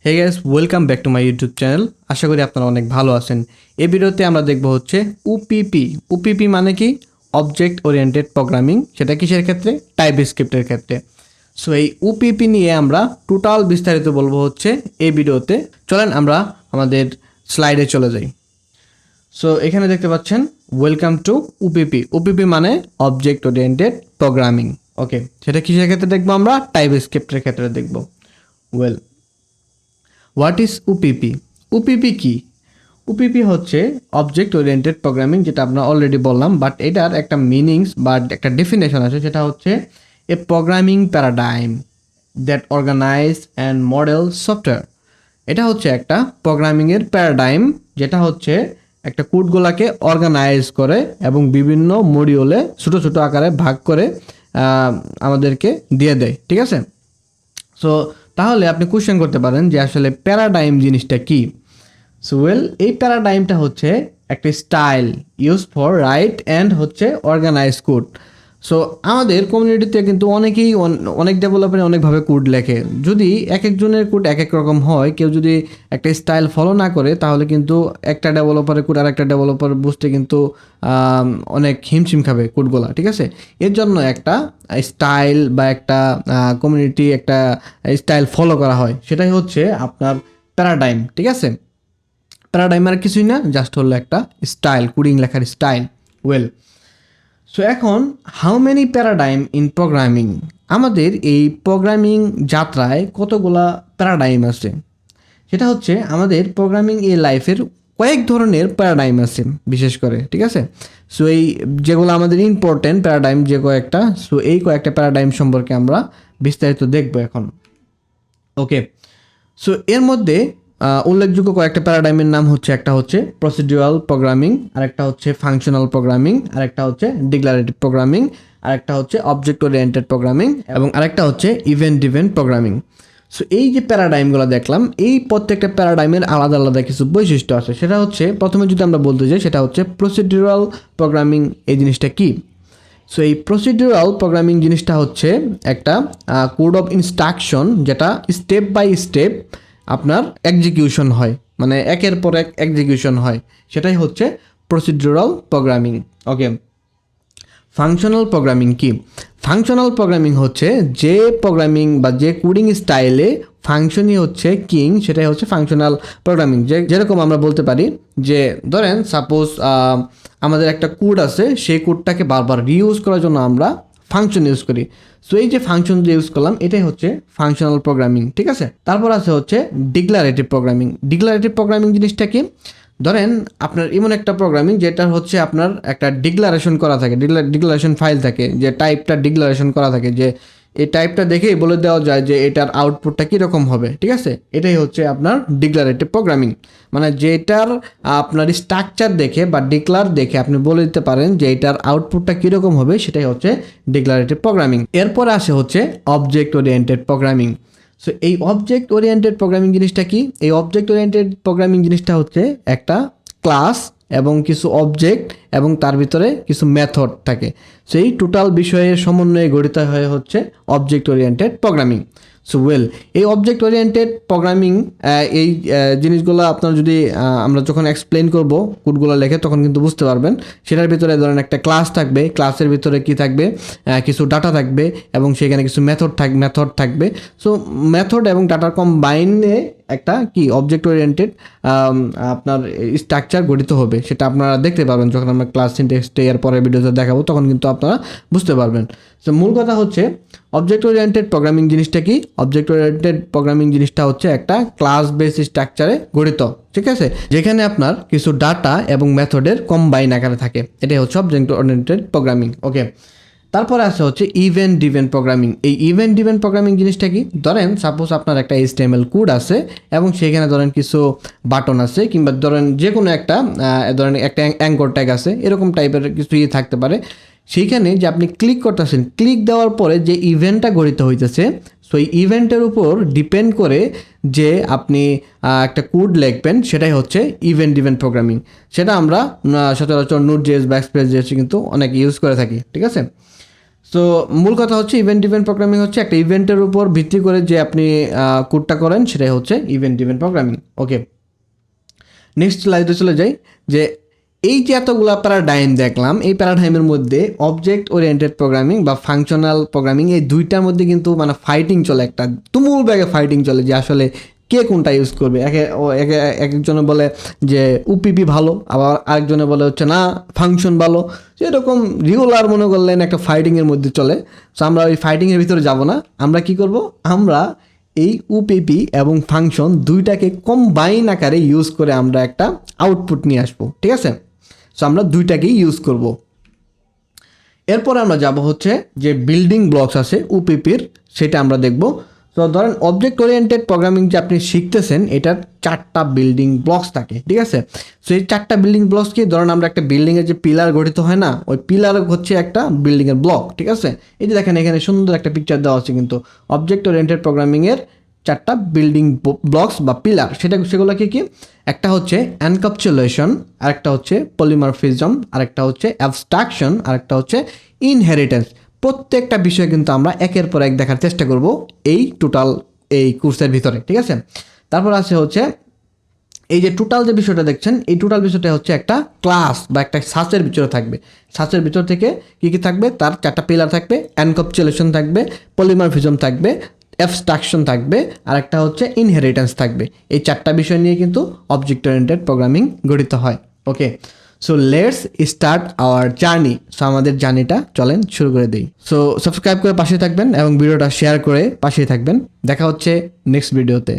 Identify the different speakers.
Speaker 1: Hey guys, welcome back to my YouTube channel. আশা করি আপনারা অনেক ভালো আছেন। এই ভিডিওতে আমরা দেখব হচ্ছে ওপিপি। ওপিপি মানে কি? Object oriented programming. সেটা কিসের ক্ষেত্রে? টাইপস্ক্রিপ্টের ক্ষেত্রে। সো এই ওপিপি নিয়ে আমরা টোটাল বিস্তারিত বলবো হচ্ছে এই ভিডিওতে। চলেন আমরা আমাদের স্লাইডে চলে যাই। সো এখানে দেখতে পাচ্ছেন ওয়েলকাম টু ওপিপি। ওপিপি মানে অবজেক্ট ওরিয়েন্টেড প্রোগ্রামিং। ওকে, সেটা কিসের ক্ষেত্রে দেখবো? আমরা টাইপস্ক্রিপ্টের ক্ষেত্রে দেখবো। What is ওপিপি? ওপিপি কি? ওপিপি হচ্ছে অবজেক্ট ওরিয়েন্টেড প্রোগ্রামিং, যেটা আমরা অলরেডি বললাম, বাট এটার একটা মিনিংস বা একটা ডেফিনেশন আছে, সেটা হচ্ছে a programming paradigm that organize and model software. এটা হচ্ছে একটা প্রোগ্রামিংয়ের প্যারাডাইম, যেটা হচ্ছে একটা কোডগুলোকে অর্গানাইজ করে এবং বিভিন্ন মডিউলে ছোটো ছোটো আকারে ভাগ করে আমাদেরকে দিয়ে দেয়। ঠিক আছে? সো তাহলে আপনি কোশ্চেন করতে পারেন যে আসলে প্যারাডাইম জিনিসটা কি? সো এই প্যারাডাইমটা হচ্ছে একটা style use for right and হচ্ছে অর্গানাইজ কোড। সো আমাদের কমিউনিটিতে কিন্তু অনেক ডেভেলপার অনেকভাবে কোড লেখে। যদি এক একজনের কোড এক এক রকম হয়, কেউ যদি একটা স্টাইল ফলো না করে, তাহলে কিন্তু একটা ডেভেলপারের কোড আর একটা ডেভেলপার বুঝতে কিন্তু অনেক হিমশিম খাবে কোডগুলা। ঠিক আছে? এর জন্য একটা স্টাইল বা একটা কমিউনিটি একটা স্টাইল ফলো করা হয়, সেটাই হচ্ছে আপনার প্যারাডাইম। ঠিক আছে? প্যারাডাইম আর কিছুই না, জাস্ট হলো একটা স্টাইল, কোডিং লেখার স্টাইল। সো এখন how many paradigm in programming? আমাদের এই প্রোগ্রামিং যাত্রায় কতগুলা প্যারাডাইম আছে? সেটা হচ্ছে আমাদের প্রোগ্রামিং এই লাইফের কয়েক ধরনের প্যারাডাইম আছে বিশেষ করে। ঠিক আছে? সো এই যেগুলো আমাদের ইম্পর্টেন্ট প্যারাডাইম যে কয়েকটা, সো এই কয়েকটা প্যারাডাইম সম্পর্কে আমরা বিস্তারিত দেখব এখন। ওকে, সো এর মধ্যে উল্লেখযোগ্য কয়েকটা প্যারাডাইমের নাম হচ্ছে, একটা হচ্ছে প্রসিডিউরাল প্রোগ্রামিং, আরেকটা হচ্ছে ফাংশনাল প্রোগ্রামিং, আরেকটা হচ্ছে ডিক্লারেটিভ প্রোগ্রামিং, আরেকটা হচ্ছে অবজেক্ট ওরিয়েন্টেড প্রোগ্রামিং এবং আরেকটা হচ্ছে ইভেন্ট ড্রিভেন প্রোগ্রামিং। সো এই যে প্যারাডাইমগুলো দেখলাম, এই প্রত্যেকটা প্যারাডাইমের আলাদা আলাদা কিছু বৈশিষ্ট্য আছে। সেটা হচ্ছে, প্রথমে যদি আমরা বলতে যাই, সেটা হচ্ছে প্রসিডিউরাল প্রোগ্রামিং। এই জিনিসটা কি? সো এই প্রসিডিউরাল প্রোগ্রামিং জিনিসটা হচ্ছে একটা কোড অফ ইনস্ট্রাকশন, যেটা স্টেপ বাই স্টেপ আপনার এক্সিকিউশন হয়, মানে একের পর এক এক্সিকিউশন হয়, সেটাই হচ্ছে প্রসিডিউরাল প্রোগ্রামিং। ওকে, ফাংশনাল প্রোগ্রামিং কি? ফাংশনাল প্রোগ্রামিং হচ্ছে যে প্রোগ্রামিং বা যে কোডিং স্টাইলে ফাংশনই হচ্ছে কিং, সেটাই হচ্ছে ফাংশনাল প্রোগ্রামিং। যেরকম আমরা বলতে পারি যে, ধরেন সাপোজ আমাদের একটা কোড আছে, সেই কোডটাকে বারবার রিইউজ করার জন্য আমরা ফাংশন ইউজ করি। সো এই যে ফাংশন যে ইউজ করলাম, এটাই হচ্ছে ফাংশনাল প্রোগ্রামিং। ঠিক আছে? তারপর আছে হচ্ছে ডিক্লারেটিভ প্রোগ্রামিং। ডিক্লারেটিভ প্রোগ্রামিং জিনিসটা কি? ধরেন আপনার এমন একটা প্রোগ্রামিং যেটা হচ্ছে আপনার একটা ডিক্লারেশন করা থাকে, ডিক্লারেশন ফাইল থাকে, যে টাইপটা ডিক্লারেশন করা থাকে, যে এই টাইপটা দেখেই বলে দেওয়া যায় যে এটার আউটপুটটা কীরকম হবে। ঠিক আছে? এটাই হচ্ছে আপনার ডিক্লারেটিভ প্রোগ্রামিং। মানে যেটার আপনার স্ট্রাকচার দেখে বা ডিক্লার দেখে আপনি বলে দিতে পারেন যে এটার আউটপুটটা কীরকম হবে, সেটাই হচ্ছে ডিক্লারেটিভ প্রোগ্রামিং। এরপর আসে হচ্ছে অবজেক্ট ওরিয়েন্টেড প্রোগ্রামিং। সো এই অবজেক্ট ওরিয়েন্টেড প্রোগ্রামিং জিনিসটা কি? এই অবজেক্ট ওরিয়েন্টেড প্রোগ্রামিং জিনিসটা হচ্ছে একটা ক্লাস এবং কিছু অবজেক্ট এবং তার ভিতরে কিছু মেথড থাকে। সো এই টোটাল বিষয়ের সমন্বয়ে গঠিত হয়ে হচ্ছে অবজেক্ট ওরিয়েন্টেড প্রোগ্রামিং। সো এই অবজেক্ট ওরিয়েন্টেড প্রোগ্রামিং এই জিনিসগুলো আপনার যদি আমরা যখন এক্সপ্লেন করব কোডগুলো লেখে, তখন কিন্তু বুঝতে পারবেন। সেটার ভিতরে ধরেন একটা ক্লাস থাকবে, ক্লাসের ভিতরে কি থাকবে? কিছু ডাটা থাকবে এবং সেখানে কিছু মেথড থাকবে। সো মেথড এবং ডাটার কম্বাইনে একটা কি অবজেক্ট ওরিয়েন্টেড আপনার স্ট্রাকচার গঠিত হবে। সেটা আপনারা দেখতে পারবেন যখন আমরা ক্লাস সিনট্যাক্সটা এর পরের ভিডিওতে দেখাবো, তখন কিন্তু আপনারা বুঝতে পারবেন। সো মূল কথা হচ্ছে অবজেক্ট ওরিয়েন্টেড প্রোগ্রামিং জিনিসটা কি? অবজেক্ট ওরিয়েন্টেড প্রোগ্রামিং জিনিসটা হচ্ছে একটা ক্লাস বেস স্ট্রাকচারে গঠিত। ঠিক আছে? যেখানে আপনার কিছু ডাটা এবং মেথডের কম্বাইন আকারে থাকে, এটাই হচ্ছে অবজেক্ট ওরিয়েন্টেড প্রোগ্রামিং। ওকে, তারপরে আছে হচ্ছে ইভেন্ট ড্রিভেন প্রোগ্রামিং। এই ইভেন্ট ড্রিভেন প্রোগ্রামিং জিনিসটা কি? ধরেন সাপোজ আপনার একটা HTML কোড আছে এবং সেখানে ধরেন কিছু বাটন আছে, কিংবা ধরেন যে কোনো একটা ধরেন একটা অ্যাঙ্কর ট্যাগ আছে, এরকম টাইপের কিছু থাকতে পারে। সেইখানে যে আপনি ক্লিক করতেছেন, ক্লিক দেওয়ার পরে যে ইভেন্টটা গঠিত হইতেছে, সো এই ইভেন্টের উপর ডিপেন্ড করে যে আপনি একটা কোড লিখবেন, সেটাই হচ্ছে ইভেন্ট ড্রিভেন প্রোগ্রামিং। সেটা আমরা সচরাচর নোট.js বা এক্সপ্রেস.js কিন্তু অনেক ইউজ করে থাকি। ঠিক আছে? সো মূল কথা হচ্ছে ইভেন্ট ড্রিভেন প্রোগ্রামিং হচ্ছে একটা ইভেন্টের উপর ভিত্তি করে যে আপনি কোডটা করেন সেটাই হচ্ছে ইভেন্ট ড্রিভেন প্রোগ্রামিং। ওকে, নেক্সট স্লাইডে চলে যাই। যে এই যে এতগুলো প্যারাডাইম দেখলাম, এই প্যারাডাইমের মধ্যে অবজেক্ট ওরিয়েন্টেড প্রোগ্রামিং বা ফাংশনাল প্রোগ্রামিং এই দুইটার মধ্যে কিন্তু মানে ফাইটিং চলে, একটা তুমুল ব্যাগে ফাইটিং চলে যে আসলে কে কোনটা ইউজ করবে। একজনে বলে যে ওপিপি ভালো, আবার আরেকজনে বলে হচ্ছে না ফাংশন ভালো। এরকম রেগুলার মনে করলেন একটা ফাইটিংয়ের মধ্যে চলে। সো আমরা ওই ফাইটিংয়ের ভিতরে যাব না, আমরা কি করব, আমরা এই ওপিপি এবং ফাংশন দুইটাকে কম্বাইন আকারে ইউজ করে আমরা একটা আউটপুট নিয়ে আসবো, ঠিক আছে। সো আমরা দুইটাকেই ইউজ করব। এরপরে আমরা যাব হচ্ছে যে বিল্ডিং ব্লকস আছে ওপিপির, সেটা আমরা দেখব। তো ধরেন অবজেক্ট ওরিয়েন্টেড প্রোগ্রামিং যে আপনি শিখতেছেন এটার 4টা বিল্ডিং ব্লকস থাকে, ঠিক আছে। সো এই 4টা বিল্ডিং ব্লকস কি, ধরেন আমরা একটা বিল্ডিংয়ের যে পিলার গঠিত হয় না, ওই পিলার হচ্ছে একটা বিল্ডিংয়ের ব্লক, ঠিক আছে। এই যে দেখেন এখানে সুন্দর একটা পিকচার দেওয়া আছে কিন্তু অবজেক্ট ওরিয়েন্টেড প্রোগ্রামিংয়ের 4টা বিল্ডিং ব্লকস বা পিলার। সেগুলো কি, একটা হচ্ছে এনক্যাপসুলেশন, আরেকটা হচ্ছে পলিমরফিজম, আরেকটা হচ্ছে অ্যাবস্ট্রাকশন, আরেকটা হচ্ছে ইনহেরিটেন্স। প্রত্যেকটা বিষয় কিন্তু আমরা একের পর এক দেখার চেষ্টা করব এই টোটাল এই কোর্সের ভিতরে, ঠিক আছে। তারপর আছে হচ্ছে এই যে টোটাল যে বিষয়টা দেখছেন, এই টোটাল বিষয়টা হচ্ছে একটা ক্লাস বা একটা সাচের ভিতরে থাকবে। সাচের ভিতর থেকে কী থাকবে, তার 4টা পিলার থাকবে, এনক্যাপসুলেশন থাকবে, পলিমরফিজম থাকবে, অ্যাবস্ট্রাকশন থাকবে, আর একটা হচ্ছে ইনহেরিটেন্স থাকবে। এই 4টা বিষয় নিয়ে কিন্তু অবজেক্ট ওরিয়েন্টেড প্রোগ্রামিং গঠিত হয়। Okay, so let's start our journey. So আমাদের জার্নিটা চলেন শুরু করে দিই। সো সাবস্ক্রাইব করে পাশে থাকবেন এবং ভিডিওটা শেয়ার করে পাশেই থাকবেন। দেখা হচ্ছে নেক্সট ভিডিওতে।